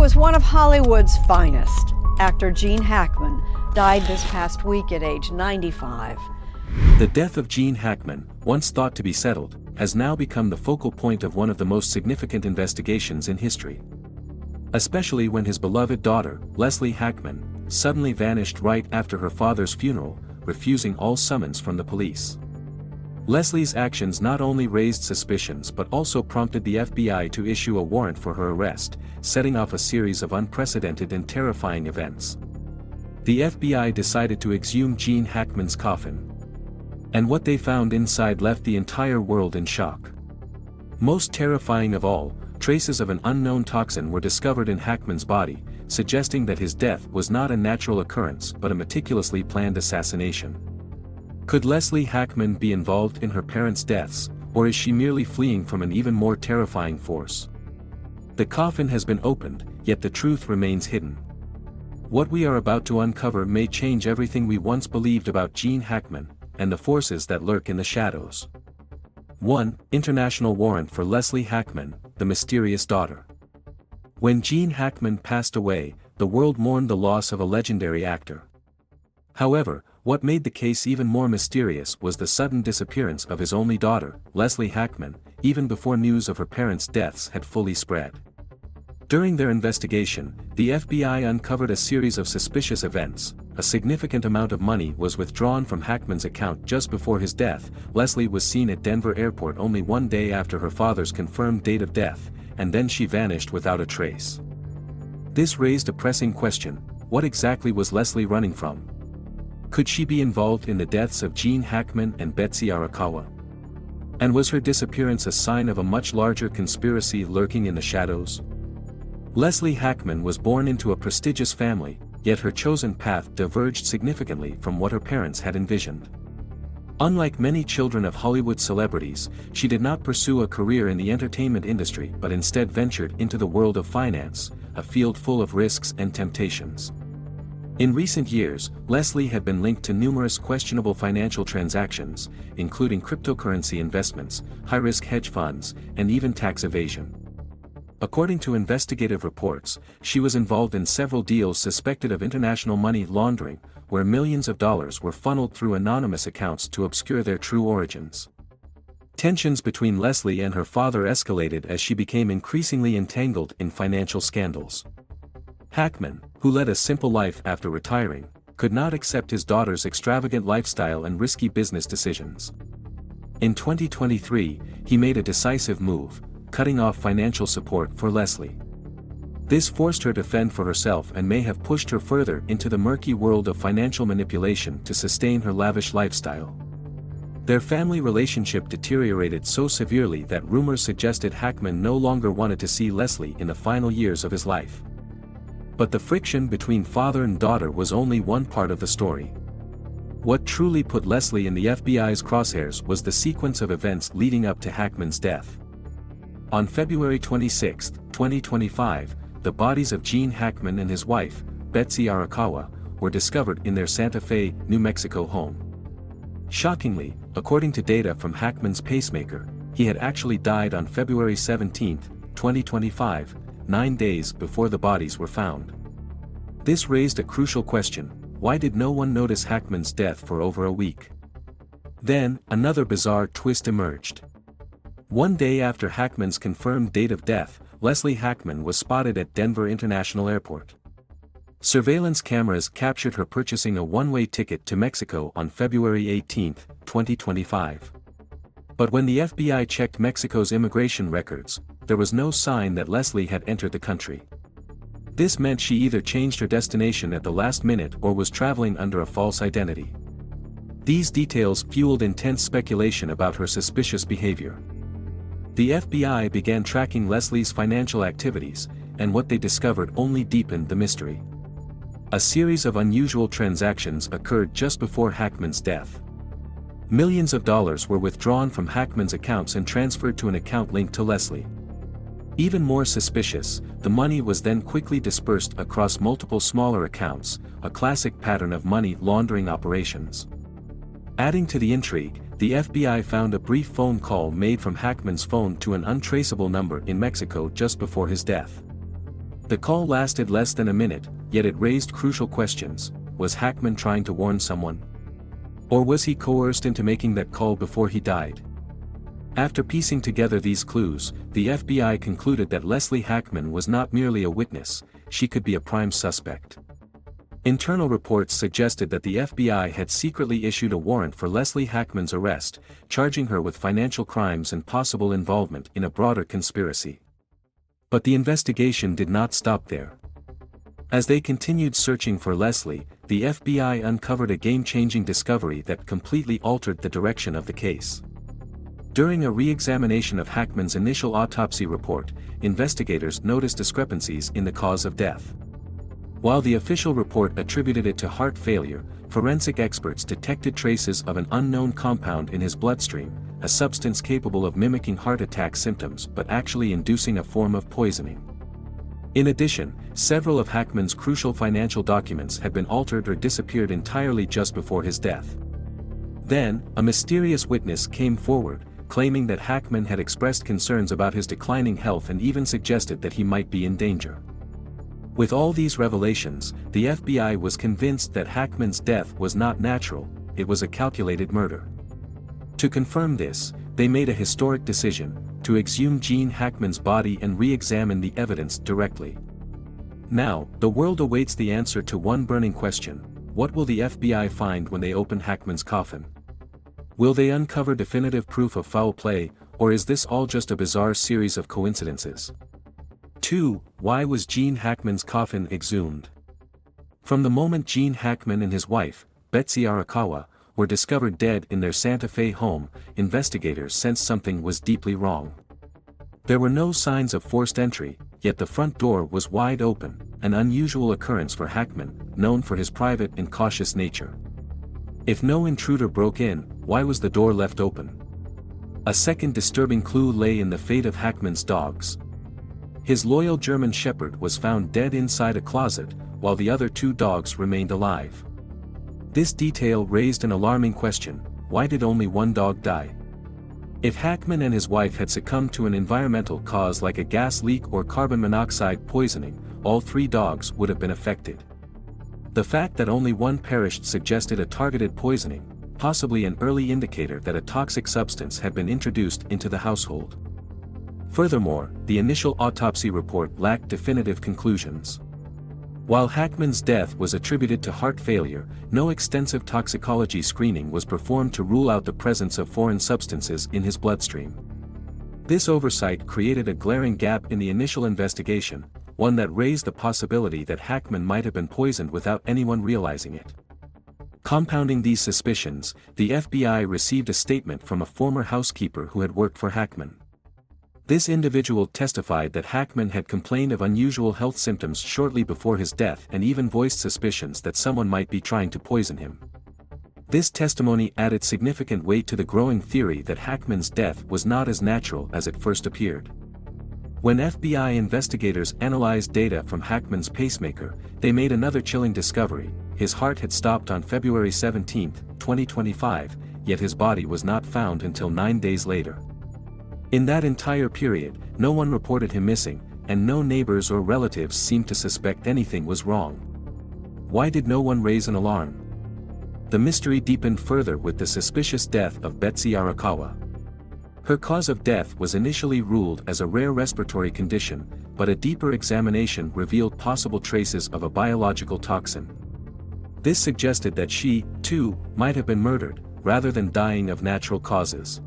was one of Hollywood's finest. Actor Gene Hackman died this past week at age 95. The death of Gene Hackman, once thought to be settled, has now become the focal point of one of the most significant investigations in history. Especially when his beloved daughter, Leslie Hackman, suddenly vanished right after her father's funeral, refusing all summons from the police. Leslie's actions not only raised suspicions but also prompted the FBI to issue a warrant for her arrest, setting off a series of unprecedented and terrifying events. The FBI decided to exhume Gene Hackman's coffin. And what they found inside left the entire world in shock. Most terrifying of all, traces of an unknown toxin were discovered in Hackman's body, suggesting that his death was not a natural occurrence but a meticulously planned assassination. Could Leslie Hackman be involved in her parents' deaths, or is she merely fleeing from an even more terrifying force? The coffin has been opened, yet the truth remains hidden. What we are about to uncover may change everything we once believed about Gene Hackman, and the forces that lurk in the shadows. 1. International warrant for Leslie Hackman, the mysterious daughter. When Gene Hackman passed away, the world mourned the loss of a legendary actor. However, what made the case even more mysterious was the sudden disappearance of his only daughter, Leslie Hackman, even before news of her parents' deaths had fully spread. During their investigation, the FBI uncovered a series of suspicious events. A significant amount of money was withdrawn from Hackman's account just before his death. Leslie was seen at Denver Airport only one day after her father's confirmed date of death, and then she vanished without a trace. This raised a pressing question: what exactly was Leslie running from? Could she be involved in the deaths of Gene Hackman and Betsy Arakawa? And was her disappearance a sign of a much larger conspiracy lurking in the shadows? Leslie Hackman was born into a prestigious family, yet her chosen path diverged significantly from what her parents had envisioned. Unlike many children of Hollywood celebrities, she did not pursue a career in the entertainment industry but instead ventured into the world of finance, a field full of risks and temptations. In recent years, Leslie had been linked to numerous questionable financial transactions, including cryptocurrency investments, high-risk hedge funds, and even tax evasion. According to investigative reports, she was involved in several deals suspected of international money laundering, where millions of dollars were funneled through anonymous accounts to obscure their true origins. Tensions between Leslie and her father escalated as she became increasingly entangled in financial scandals. Hackman, who led a simple life after retiring, could not accept his daughter's extravagant lifestyle and risky business decisions. In 2023, he made a decisive move, cutting off financial support for Leslie. This forced her to fend for herself and may have pushed her further into the murky world of financial manipulation to sustain her lavish lifestyle. Their family relationship deteriorated so severely that rumors suggested Hackman no longer wanted to see Leslie in the final years of his life. But the friction between father and daughter was only one part of the story. What truly put Leslie in the FBI's crosshairs was the sequence of events leading up to Hackman's death. On February 26, 2025, the bodies of Gene Hackman and his wife, Betsy Arakawa, were discovered in their Santa Fe, New Mexico home. Shockingly, according to data from Hackman's pacemaker, he had actually died on February 17, 2025, 9 days before the bodies were found. This raised a crucial question: why did no one notice Hackman's death for over a week? Then, another bizarre twist emerged. One day after Hackman's confirmed date of death, Leslie Hackman was spotted at Denver International Airport. Surveillance cameras captured her purchasing a one-way ticket to Mexico on February 18, 2025. But when the FBI checked Mexico's immigration records, there was no sign that Leslie had entered the country. This meant she either changed her destination at the last minute or was traveling under a false identity. These details fueled intense speculation about her suspicious behavior. The FBI began tracking Leslie's financial activities, and what they discovered only deepened the mystery. A series of unusual transactions occurred just before Hackman's death. Millions of dollars were withdrawn from Hackman's accounts and transferred to an account linked to Leslie. Even more suspicious, the money was then quickly dispersed across multiple smaller accounts, a classic pattern of money laundering operations. Adding to the intrigue, the FBI found a brief phone call made from Hackman's phone to an untraceable number in Mexico just before his death. The call lasted less than a minute, yet it raised crucial questions. Was Hackman trying to warn someone? Or was he coerced into making that call before he died? After piecing together these clues, the FBI concluded that Leslie Hackman was not merely a witness, she could be a prime suspect. Internal reports suggested that the FBI had secretly issued a warrant for Leslie Hackman's arrest, charging her with financial crimes and possible involvement in a broader conspiracy. But the investigation did not stop there. As they continued searching for Leslie, the FBI uncovered a game-changing discovery that completely altered the direction of the case. During a re-examination of Hackman's initial autopsy report, investigators noticed discrepancies in the cause of death. While the official report attributed it to heart failure, forensic experts detected traces of an unknown compound in his bloodstream, a substance capable of mimicking heart attack symptoms but actually inducing a form of poisoning. In addition, several of Hackman's crucial financial documents had been altered or disappeared entirely just before his death. Then, a mysterious witness came forward, claiming that Hackman had expressed concerns about his declining health and even suggested that he might be in danger. With all these revelations, the FBI was convinced that Hackman's death was not natural, it was a calculated murder. To confirm this, they made a historic decision: to exhume Gene Hackman's body and re-examine the evidence directly. Now, the world awaits the answer to one burning question: what will the FBI find when they open Hackman's coffin? Will they uncover definitive proof of foul play, or is this all just a bizarre series of coincidences? 2. Why was Gene Hackman's coffin exhumed? From the moment Gene Hackman and his wife, Betsy Arakawa, were discovered dead in their Santa Fe home, investigators sensed something was deeply wrong. There were no signs of forced entry, yet the front door was wide open, an unusual occurrence for Hackman, known for his private and cautious nature. If no intruder broke in, why was the door left open? A second disturbing clue lay in the fate of Hackman's dogs. His loyal German Shepherd was found dead inside a closet, while the other 2 dogs remained alive. This detail raised an alarming question: why did only one dog die? If Hackman and his wife had succumbed to an environmental cause like a gas leak or carbon monoxide poisoning, all 3 dogs would have been affected. The fact that only one perished suggested a targeted poisoning, possibly an early indicator that a toxic substance had been introduced into the household. Furthermore, the initial autopsy report lacked definitive conclusions. While Hackman's death was attributed to heart failure, no extensive toxicology screening was performed to rule out the presence of foreign substances in his bloodstream. This oversight created a glaring gap in the initial investigation, one that raised the possibility that Hackman might have been poisoned without anyone realizing it. Compounding these suspicions, the FBI received a statement from a former housekeeper who had worked for Hackman. This individual testified that Hackman had complained of unusual health symptoms shortly before his death and even voiced suspicions that someone might be trying to poison him. This testimony added significant weight to the growing theory that Hackman's death was not as natural as it first appeared. When FBI investigators analyzed data from Hackman's pacemaker, they made another chilling discovery: his heart had stopped on February 17, 2025, yet his body was not found until 9 days later. In that entire period, no one reported him missing, and no neighbors or relatives seemed to suspect anything was wrong. Why did no one raise an alarm? The mystery deepened further with the suspicious death of Betsy Arakawa. Her cause of death was initially ruled as a rare respiratory condition, but a deeper examination revealed possible traces of a biological toxin. This suggested that she, too, might have been murdered, rather than dying of natural causes.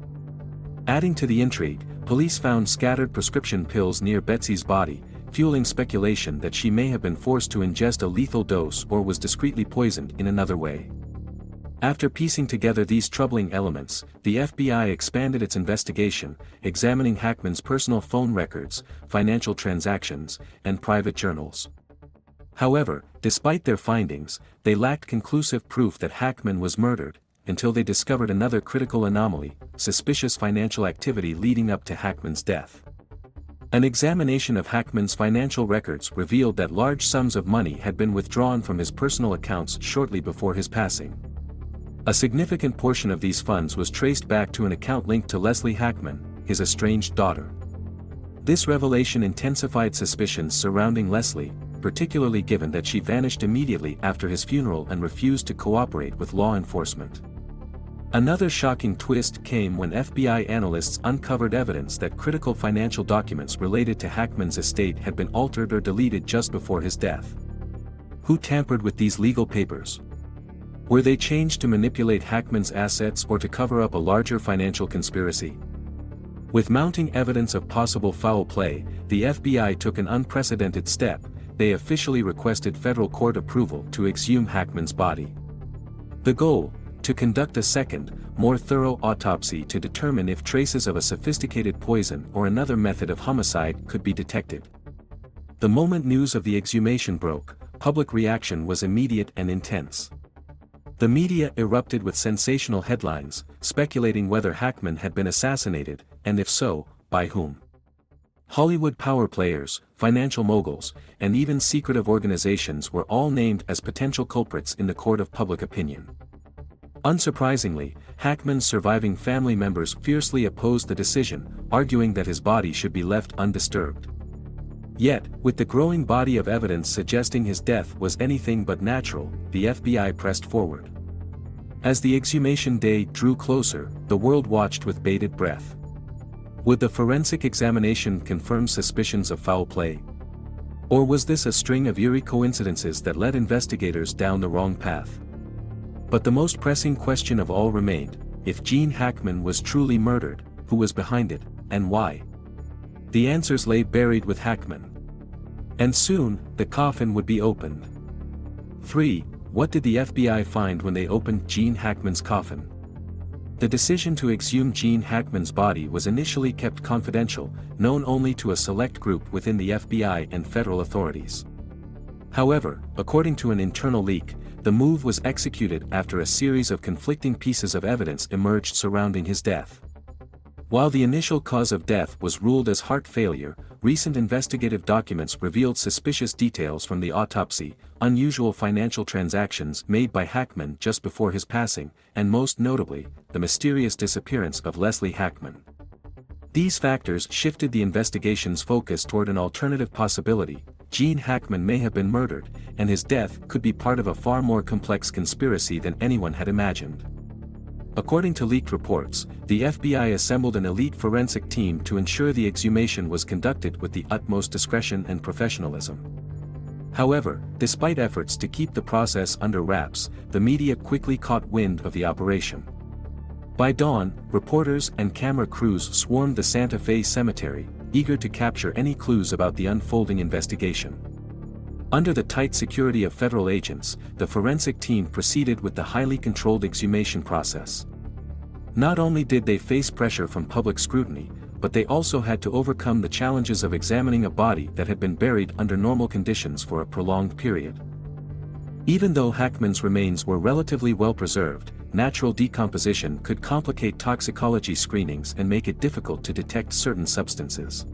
Adding to the intrigue, police found scattered prescription pills near Betsy's body, fueling speculation that she may have been forced to ingest a lethal dose or was discreetly poisoned in another way. After piecing together these troubling elements, the FBI expanded its investigation, examining Hackman's personal phone records, financial transactions, and private journals. However, despite their findings, they lacked conclusive proof that Hackman was murdered, until they discovered another critical anomaly: suspicious financial activity leading up to Hackman's death. An examination of Hackman's financial records revealed that large sums of money had been withdrawn from his personal accounts shortly before his passing. A significant portion of these funds was traced back to an account linked to Leslie Hackman, his estranged daughter. This revelation intensified suspicions surrounding Leslie, particularly given that she vanished immediately after his funeral and refused to cooperate with law enforcement. Another shocking twist came when FBI analysts uncovered evidence that critical financial documents related to Hackman's estate had been altered or deleted just before his death. Who tampered with these legal papers? Were they changed to manipulate Hackman's assets or to cover up a larger financial conspiracy? With mounting evidence of possible foul play, the FBI took an unprecedented step. They officially requested federal court approval to exhume Hackman's body. The goal: to conduct a second, more thorough autopsy to determine if traces of a sophisticated poison or another method of homicide could be detected. The moment news of the exhumation broke, public reaction was immediate and intense. The media erupted with sensational headlines, speculating whether Hackman had been assassinated, and if so, by whom. Hollywood power players, financial moguls, and even secretive organizations were all named as potential culprits in the court of public opinion. Unsurprisingly, Hackman's surviving family members fiercely opposed the decision, arguing that his body should be left undisturbed. Yet, with the growing body of evidence suggesting his death was anything but natural, the FBI pressed forward. As the exhumation day drew closer, the world watched with bated breath. Would the forensic examination confirm suspicions of foul play? Or was this a string of eerie coincidences that led investigators down the wrong path? But the most pressing question of all remained: if Gene Hackman was truly murdered, who was behind it, and why? The answers lay buried with Hackman. And soon, the coffin would be opened. 3. What did the FBI find when they opened Gene Hackman's coffin? The decision to exhume Gene Hackman's body was initially kept confidential, known only to a select group within the FBI and federal authorities. However, according to an internal leak, the move was executed after a series of conflicting pieces of evidence emerged surrounding his death. While the initial cause of death was ruled as heart failure, recent investigative documents revealed suspicious details from the autopsy, unusual financial transactions made by Hackman just before his passing, and most notably, the mysterious disappearance of Leslie Hackman. These factors shifted the investigation's focus toward an alternative possibility: Gene Hackman may have been murdered, and his death could be part of a far more complex conspiracy than anyone had imagined. According to leaked reports, the FBI assembled an elite forensic team to ensure the exhumation was conducted with the utmost discretion and professionalism. However, despite efforts to keep the process under wraps, the media quickly caught wind of the operation. By dawn, reporters and camera crews swarmed the Santa Fe cemetery, eager to capture any clues about the unfolding investigation. Under the tight security of federal agents, the forensic team proceeded with the highly controlled exhumation process. Not only did they face pressure from public scrutiny, but they also had to overcome the challenges of examining a body that had been buried under normal conditions for a prolonged period. Even though Hackman's remains were relatively well preserved, natural decomposition could complicate toxicology screenings and make it difficult to detect certain substances.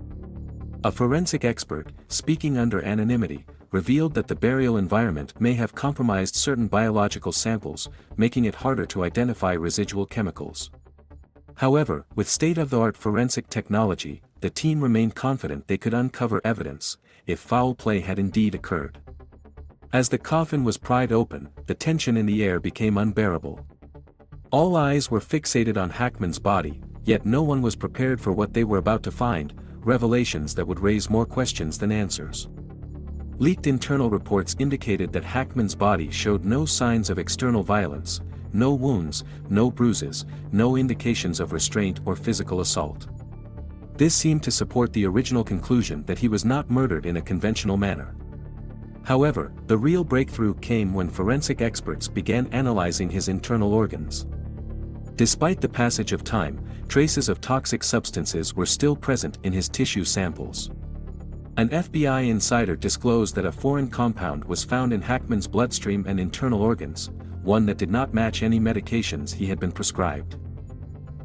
A forensic expert, speaking under anonymity, revealed that the burial environment may have compromised certain biological samples, making it harder to identify residual chemicals. However, with state-of-the-art forensic technology, the team remained confident they could uncover evidence, if foul play had indeed occurred. As the coffin was pried open, the tension in the air became unbearable. All eyes were fixated on Hackman's body, yet no one was prepared for what they were about to find: revelations that would raise more questions than answers. Leaked internal reports indicated that Hackman's body showed no signs of external violence: no wounds, no bruises, no indications of restraint or physical assault. This seemed to support the original conclusion that he was not murdered in a conventional manner. However, the real breakthrough came when forensic experts began analyzing his internal organs. Despite the passage of time, traces of toxic substances were still present in his tissue samples. An FBI insider disclosed that a foreign compound was found in Hackman's bloodstream and internal organs, one that did not match any medications he had been prescribed.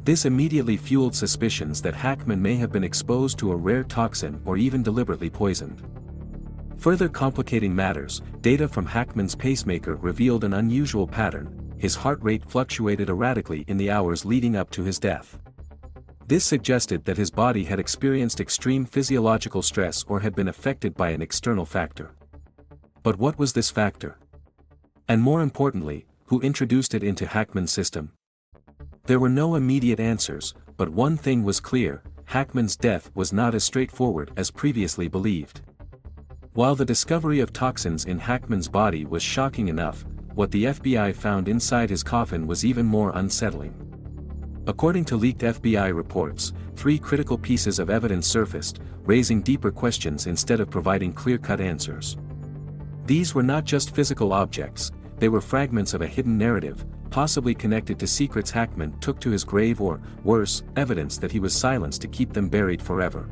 This immediately fueled suspicions that Hackman may have been exposed to a rare toxin or even deliberately poisoned. Further complicating matters, data from Hackman's pacemaker revealed an unusual pattern: his heart rate fluctuated erratically in the hours leading up to his death. This suggested that his body had experienced extreme physiological stress or had been affected by an external factor. But what was this factor? And more importantly, who introduced it into Hackman's system? There were no immediate answers, but one thing was clear: Hackman's death was not as straightforward as previously believed. While the discovery of toxins in Hackman's body was shocking enough, what the FBI found inside his coffin was even more unsettling. According to leaked FBI reports, 3 critical pieces of evidence surfaced, raising deeper questions instead of providing clear-cut answers. These were not just physical objects, they were fragments of a hidden narrative, possibly connected to secrets Hackman took to his grave or, worse, evidence that he was silenced to keep them buried forever.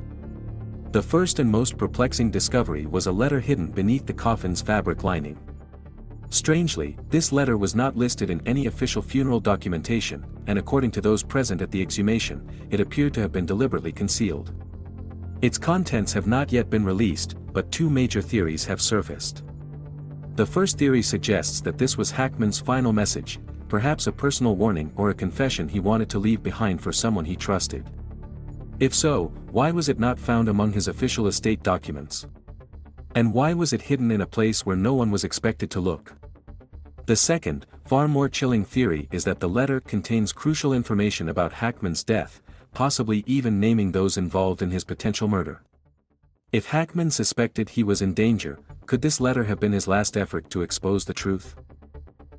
The first and most perplexing discovery was a letter hidden beneath the coffin's fabric lining. Strangely, this letter was not listed in any official funeral documentation, and according to those present at the exhumation, it appeared to have been deliberately concealed. Its contents have not yet been released, but 2 major theories have surfaced. The first theory suggests that this was Hackman's final message, perhaps a personal warning or a confession he wanted to leave behind for someone he trusted. If so, why was it not found among his official estate documents? And why was it hidden in a place where no one was expected to look? The second, far more chilling theory is that the letter contains crucial information about Hackman's death, possibly even naming those involved in his potential murder. If Hackman suspected he was in danger, could this letter have been his last effort to expose the truth?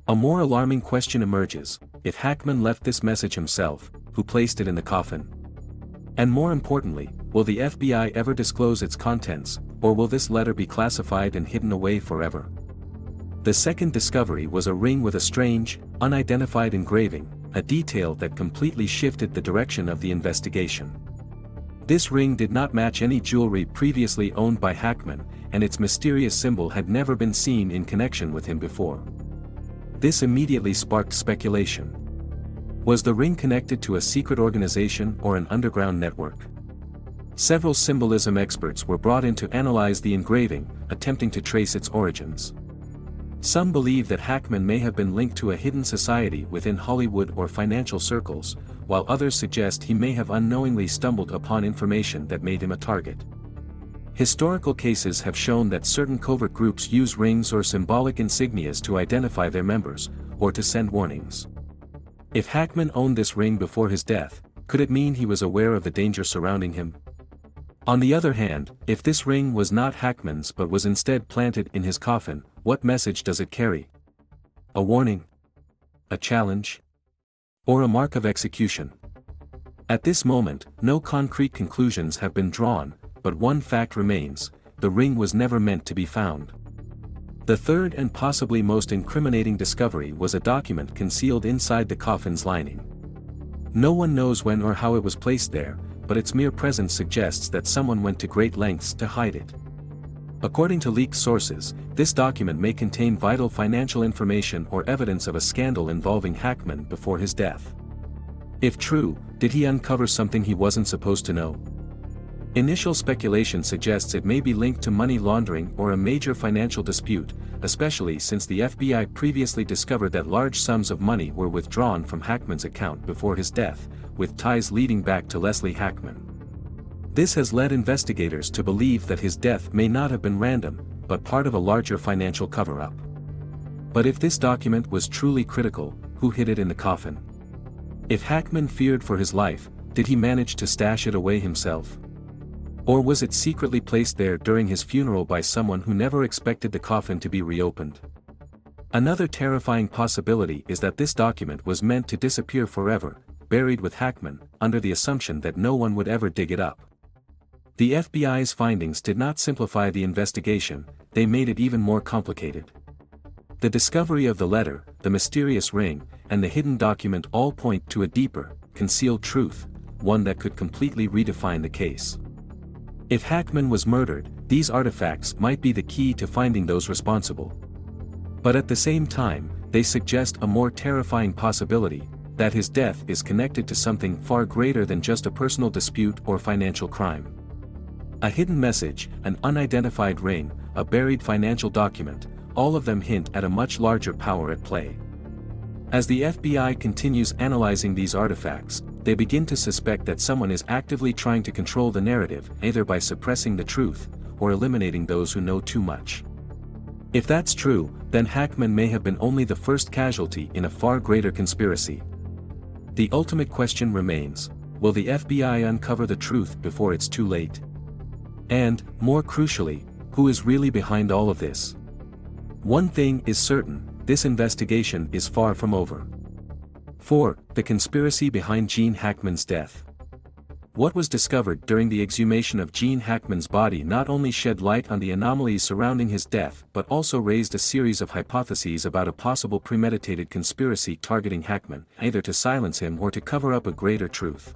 A more alarming question emerges: if Hackman left this message himself, who placed it in the coffin? And more importantly, will the FBI ever disclose its contents, or will this letter be classified and hidden away forever? The second discovery was a ring with a strange, unidentified engraving, a detail that completely shifted the direction of the investigation. This ring did not match any jewelry previously owned by Hackman, and its mysterious symbol had never been seen in connection with him before. This immediately sparked speculation. Was the ring connected to a secret organization or an underground network? Several symbolism experts were brought in to analyze the engraving, attempting to trace its origins. Some believe that Hackman may have been linked to a hidden society within Hollywood or financial circles, while others suggest he may have unknowingly stumbled upon information that made him a target. Historical cases have shown that certain covert groups use rings or symbolic insignias to identify their members, or to send warnings. If Hackman owned this ring before his death, could it mean he was aware of the danger surrounding him? On the other hand, if this ring was not Hackman's but was instead planted in his coffin, what message does it carry? A warning? A challenge? Or a mark of execution? At this moment, no concrete conclusions have been drawn, but one fact remains: the ring was never meant to be found. The third and possibly most incriminating discovery was a document concealed inside the coffin's lining. No one knows when or how it was placed there, but its mere presence suggests that someone went to great lengths to hide it. According to leaked sources, this document may contain vital financial information or evidence of a scandal involving Hackman before his death. If true, did he uncover something he wasn't supposed to know? Initial speculation suggests it may be linked to money laundering or a major financial dispute, especially since the FBI previously discovered that large sums of money were withdrawn from Hackman's account before his death, with ties leading back to Leslie Hackman. This has led investigators to believe that his death may not have been random, but part of a larger financial cover-up. But if this document was truly critical, who hid it in the coffin? If Hackman feared for his life, did he manage to stash it away himself? Or was it secretly placed there during his funeral by someone who never expected the coffin to be reopened? Another terrifying possibility is that this document was meant to disappear forever, buried with Hackman, under the assumption that no one would ever dig it up. The FBI's findings did not simplify the investigation, they made it even more complicated. The discovery of the letter, the mysterious ring, and the hidden document all point to a deeper, concealed truth, one that could completely redefine the case. If Hackman was murdered, these artifacts might be the key to finding those responsible. But at the same time, they suggest a more terrifying possibility: that his death is connected to something far greater than just a personal dispute or financial crime. A hidden message, an unidentified ring, a buried financial document, all of them hint at a much larger power at play. As the FBI continues analyzing these artifacts, they begin to suspect that someone is actively trying to control the narrative, either by suppressing the truth, or eliminating those who know too much. If that's true, then Hackman may have been only the first casualty in a far greater conspiracy. The ultimate question remains: will the FBI uncover the truth before it's too late? And, more crucially, who is really behind all of this? One thing is certain: this investigation is far from over. 4. The conspiracy behind Gene Hackman's death. What was discovered during the exhumation of Gene Hackman's body not only shed light on the anomalies surrounding his death but also raised a series of hypotheses about a possible premeditated conspiracy targeting Hackman, either to silence him or to cover up a greater truth.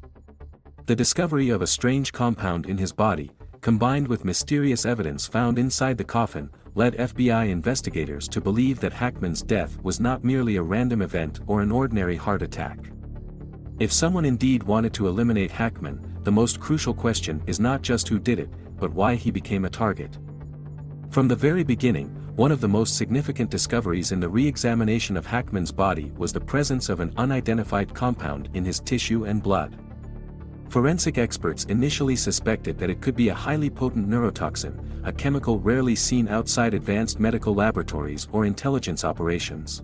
The discovery of a strange compound in his body, combined with mysterious evidence found inside the coffin, led FBI investigators to believe that Hackman's death was not merely a random event or an ordinary heart attack. If someone indeed wanted to eliminate Hackman, the most crucial question is not just who did it, but why he became a target. From the very beginning, one of the most significant discoveries in the re-examination of Hackman's body was the presence of an unidentified compound in his tissue and blood. Forensic experts initially suspected that it could be a highly potent neurotoxin, a chemical rarely seen outside advanced medical laboratories or intelligence operations.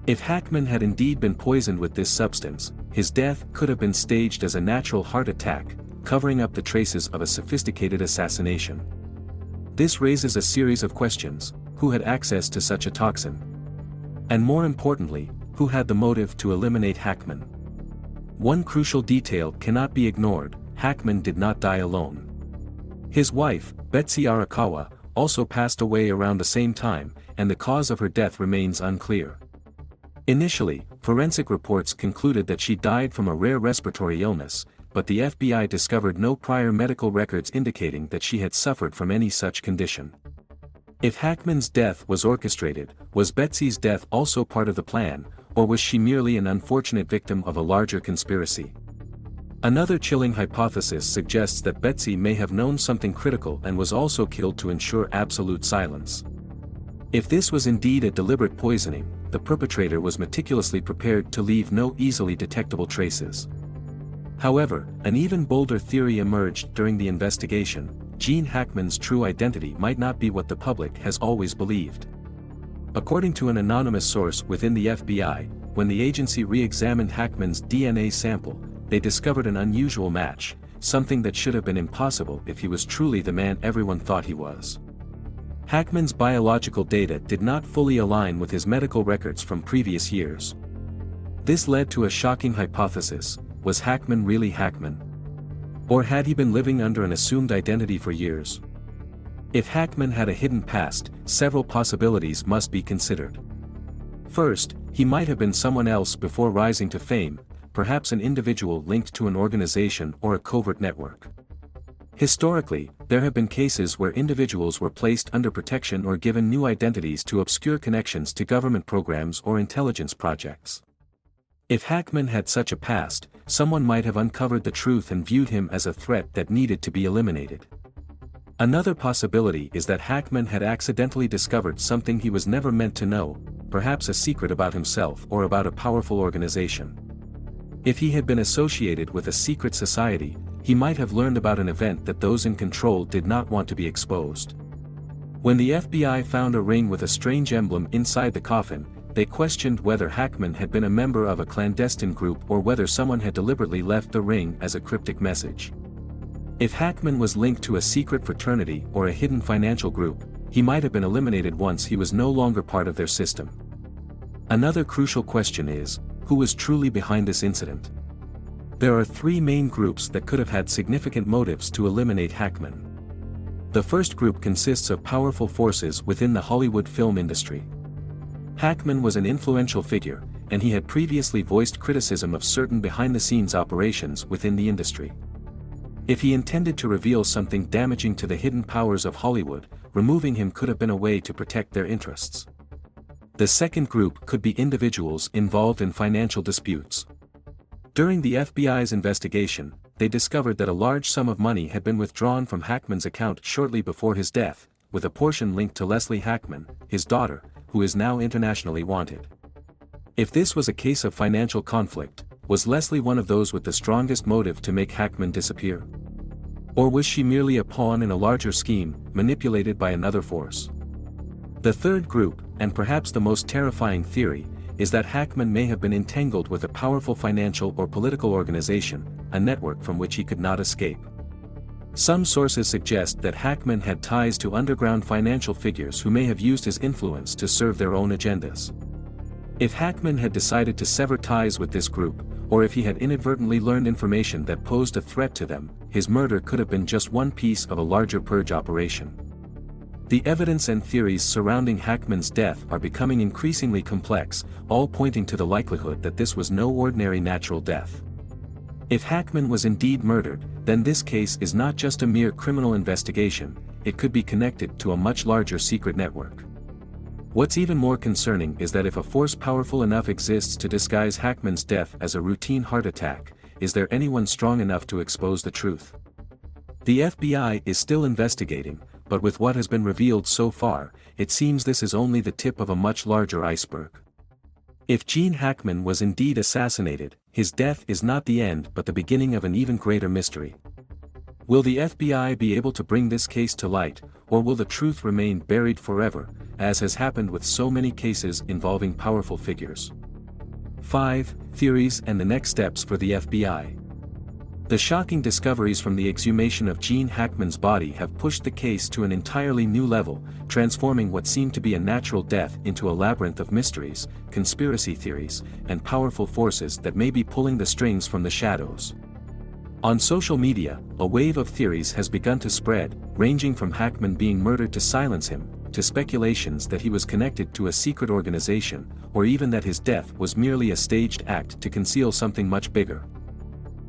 If Hackman had indeed been poisoned with this substance, his death could have been staged as a natural heart attack, covering up the traces of a sophisticated assassination. This raises a series of questions: who had access to such a toxin? And more importantly, who had the motive to eliminate Hackman? One crucial detail cannot be ignored: Hackman did not die alone. His wife, Betsy Arakawa, also passed away around the same time, and the cause of her death remains unclear. Initially, forensic reports concluded that she died from a rare respiratory illness, but the FBI discovered no prior medical records indicating that she had suffered from any such condition. If Hackman's death was orchestrated, was Betsy's death also part of the plan, or was she merely an unfortunate victim of a larger conspiracy? Another chilling hypothesis suggests that Betsy may have known something critical and was also killed to ensure absolute silence. If this was indeed a deliberate poisoning, the perpetrator was meticulously prepared to leave no easily detectable traces. However, an even bolder theory emerged during the investigation: Gene Hackman's true identity might not be what the public has always believed. According to an anonymous source within the FBI, when the agency re-examined Hackman's DNA sample, they discovered an unusual match, something that should have been impossible if he was truly the man everyone thought he was. Hackman's biological data did not fully align with his medical records from previous years. This led to a shocking hypothesis: was Hackman really Hackman? Or had he been living under an assumed identity for years? If Hackman had a hidden past, several possibilities must be considered. First, he might have been someone else before rising to fame, perhaps an individual linked to an organization or a covert network. Historically, there have been cases where individuals were placed under protection or given new identities to obscure connections to government programs or intelligence projects. If Hackman had such a past, someone might have uncovered the truth and viewed him as a threat that needed to be eliminated. Another possibility is that Hackman had accidentally discovered something he was never meant to know, perhaps a secret about himself or about a powerful organization. If he had been associated with a secret society, he might have learned about an event that those in control did not want to be exposed. When the FBI found a ring with a strange emblem inside the coffin, they questioned whether Hackman had been a member of a clandestine group or whether someone had deliberately left the ring as a cryptic message. If Hackman was linked to a secret fraternity or a hidden financial group, he might have been eliminated once he was no longer part of their system. Another crucial question is, who was truly behind this incident? There are three main groups that could have had significant motives to eliminate Hackman. The first group consists of powerful forces within the Hollywood film industry. Hackman was an influential figure, and he had previously voiced criticism of certain behind-the-scenes operations within the industry. If he intended to reveal something damaging to the hidden powers of Hollywood, removing him could have been a way to protect their interests. The second group could be individuals involved in financial disputes. During the FBI's investigation, they discovered that a large sum of money had been withdrawn from Hackman's account shortly before his death, with a portion linked to Leslie Hackman, his daughter, who is now internationally wanted. If this was a case of financial conflict, was Leslie one of those with the strongest motive to make Hackman disappear? Or was she merely a pawn in a larger scheme, manipulated by another force? The third group, and perhaps the most terrifying theory, is that Hackman may have been entangled with a powerful financial or political organization, a network from which he could not escape. Some sources suggest that Hackman had ties to underground financial figures who may have used his influence to serve their own agendas. If Hackman had decided to sever ties with this group, or if he had inadvertently learned information that posed a threat to them, his murder could have been just one piece of a larger purge operation. The evidence and theories surrounding Hackman's death are becoming increasingly complex, all pointing to the likelihood that this was no ordinary natural death. If Hackman was indeed murdered, then this case is not just a mere criminal investigation, it could be connected to a much larger secret network. What's even more concerning is that if a force powerful enough exists to disguise Hackman's death as a routine heart attack, is there anyone strong enough to expose the truth? The FBI is still investigating, but with what has been revealed so far, it seems this is only the tip of a much larger iceberg. If Gene Hackman was indeed assassinated, his death is not the end but the beginning of an even greater mystery. Will the FBI be able to bring this case to light, or will the truth remain buried forever, as has happened with so many cases involving powerful figures? 5. Theories and the next steps for the FBI. The shocking discoveries from the exhumation of Gene Hackman's body have pushed the case to an entirely new level, transforming what seemed to be a natural death into a labyrinth of mysteries, conspiracy theories, and powerful forces that may be pulling the strings from the shadows. On social media, a wave of theories has begun to spread, ranging from Hackman being murdered to silence him, to speculations that he was connected to a secret organization, or even that his death was merely a staged act to conceal something much bigger.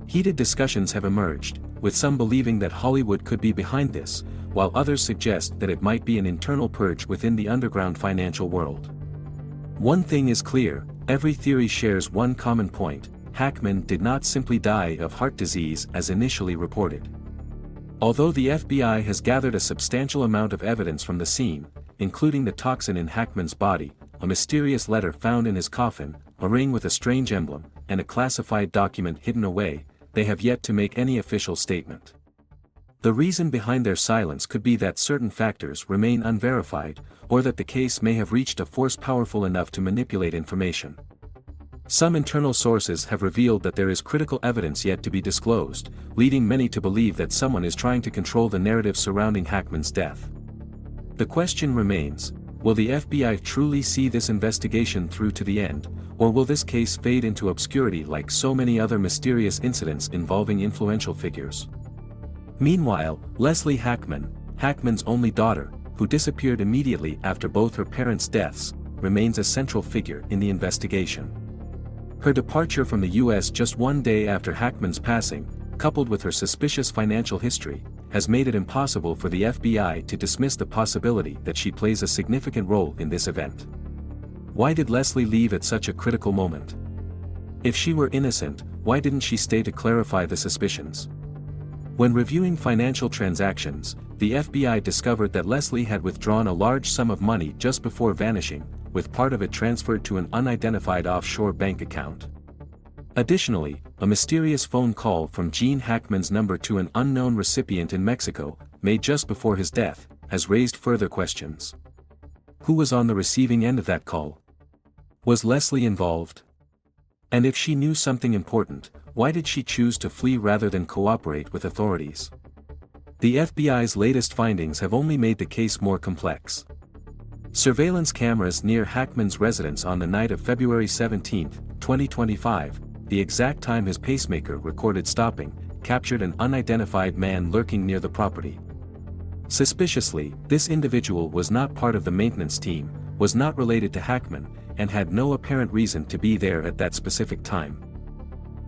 Heated discussions have emerged, with some believing that Hollywood could be behind this, while others suggest that it might be an internal purge within the underground financial world. One thing is clear, every theory shares one common point: Hackman did not simply die of heart disease as initially reported. Although the FBI has gathered a substantial amount of evidence from the scene, including the toxin in Hackman's body, a mysterious letter found in his coffin, a ring with a strange emblem, and a classified document hidden away, they have yet to make any official statement. The reason behind their silence could be that certain factors remain unverified, or that the case may have reached a force powerful enough to manipulate information. Some internal sources have revealed that there is critical evidence yet to be disclosed, leading many to believe that someone is trying to control the narrative surrounding Hackman's death. The question remains, will the FBI truly see this investigation through to the end, or will this case fade into obscurity like so many other mysterious incidents involving influential figures? Meanwhile, Leslie Hackman, Hackman's only daughter, who disappeared immediately after both her parents' deaths, remains a central figure in the investigation. Her departure from the U.S. just one day after Hackman's passing, coupled with her suspicious financial history, has made it impossible for the FBI to dismiss the possibility that she plays a significant role in this event. Why did Leslie leave at such a critical moment? If she were innocent, why didn't she stay to clarify the suspicions? When reviewing financial transactions, the FBI discovered that Leslie had withdrawn a large sum of money just before vanishing, with part of it transferred to an unidentified offshore bank account. Additionally, a mysterious phone call from Gene Hackman's number to an unknown recipient in Mexico, made just before his death, has raised further questions. Who was on the receiving end of that call? Was Leslie involved? And if she knew something important, why did she choose to flee rather than cooperate with authorities? The FBI's latest findings have only made the case more complex. Surveillance cameras near Hackman's residence on the night of February 17, 2025, the exact time his pacemaker recorded stopping, captured an unidentified man lurking near the property. Suspiciously, this individual was not part of the maintenance team, was not related to Hackman, and had no apparent reason to be there at that specific time.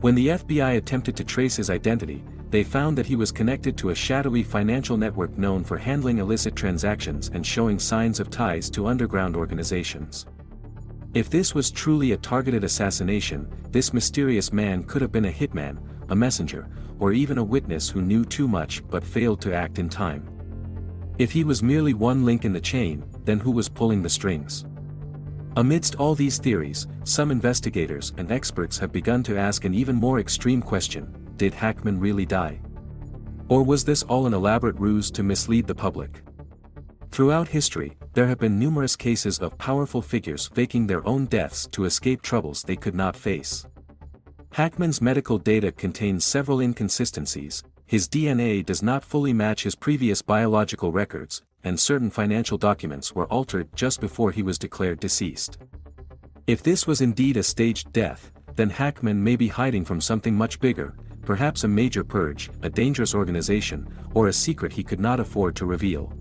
When the FBI attempted to trace his identity, they found that he was connected to a shadowy financial network known for handling illicit transactions and showing signs of ties to underground organizations. If this was truly a targeted assassination, this mysterious man could have been a hitman, a messenger, or even a witness who knew too much but failed to act in time. If he was merely one link in the chain, then who was pulling the strings? Amidst all these theories, some investigators and experts have begun to ask an even more extreme question: did Hackman really die? Or was this all an elaborate ruse to mislead the public? Throughout history, there have been numerous cases of powerful figures faking their own deaths to escape troubles they could not face. Hackman's medical data contains several inconsistencies. His DNA does not fully match his previous biological records, and certain financial documents were altered just before he was declared deceased. If this was indeed a staged death, then Hackman may be hiding from something much bigger, perhaps a major purge, a dangerous organization, or a secret he could not afford to reveal.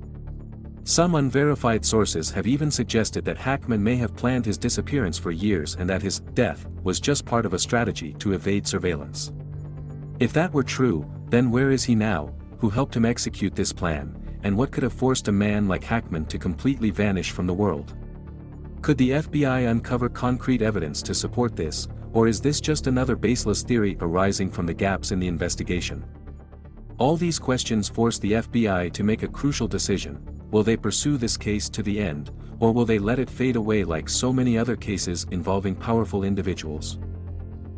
Some unverified sources have even suggested that Hackman may have planned his disappearance for years and that his death was just part of a strategy to evade surveillance. If that were true, then where is he now, who helped him execute this plan, and what could have forced a man like Hackman to completely vanish from the world? Could the FBI uncover concrete evidence to support this, or is this just another baseless theory arising from the gaps in the investigation? All these questions force the FBI to make a crucial decision. Will they pursue this case to the end, or will they let it fade away like so many other cases involving powerful individuals?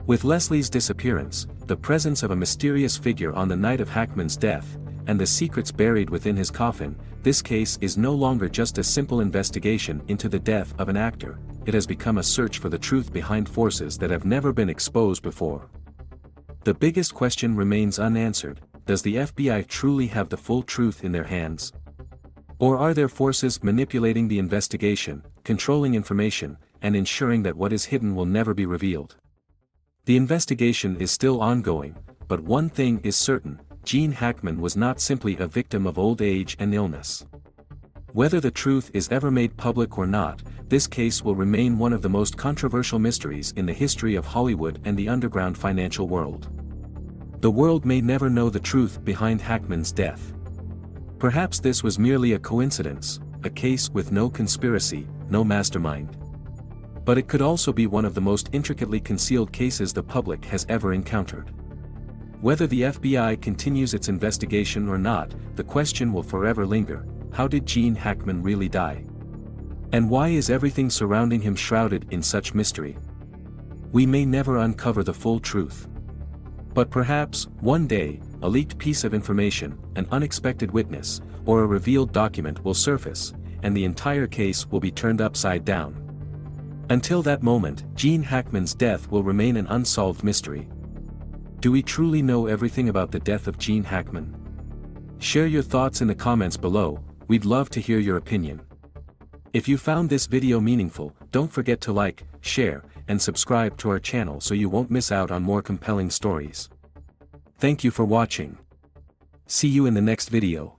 With Leslie's disappearance, the presence of a mysterious figure on the night of Hackman's death, and the secrets buried within his coffin, this case is no longer just a simple investigation into the death of an actor. It has become a search for the truth behind forces that have never been exposed before. The biggest question remains unanswered: does the FBI truly have the full truth in their hands? Or are there forces manipulating the investigation, controlling information, and ensuring that what is hidden will never be revealed? The investigation is still ongoing, but one thing is certain: Gene Hackman was not simply a victim of old age and illness. Whether the truth is ever made public or not, this case will remain one of the most controversial mysteries in the history of Hollywood and the underground financial world. The world may never know the truth behind Hackman's death. Perhaps this was merely a coincidence, a case with no conspiracy, no mastermind. But it could also be one of the most intricately concealed cases the public has ever encountered. Whether the FBI continues its investigation or not, the question will forever linger: how did Gene Hackman really die? And why is everything surrounding him shrouded in such mystery? We may never uncover the full truth. But perhaps, one day, a leaked piece of information, an unexpected witness, or a revealed document will surface, and the entire case will be turned upside down. Until that moment, Gene Hackman's death will remain an unsolved mystery. Do we truly know everything about the death of Gene Hackman? Share your thoughts in the comments below. We'd love to hear your opinion. If you found this video meaningful, don't forget to like, share, and subscribe to our channel so you won't miss out on more compelling stories. Thank you for watching. See you in the next video.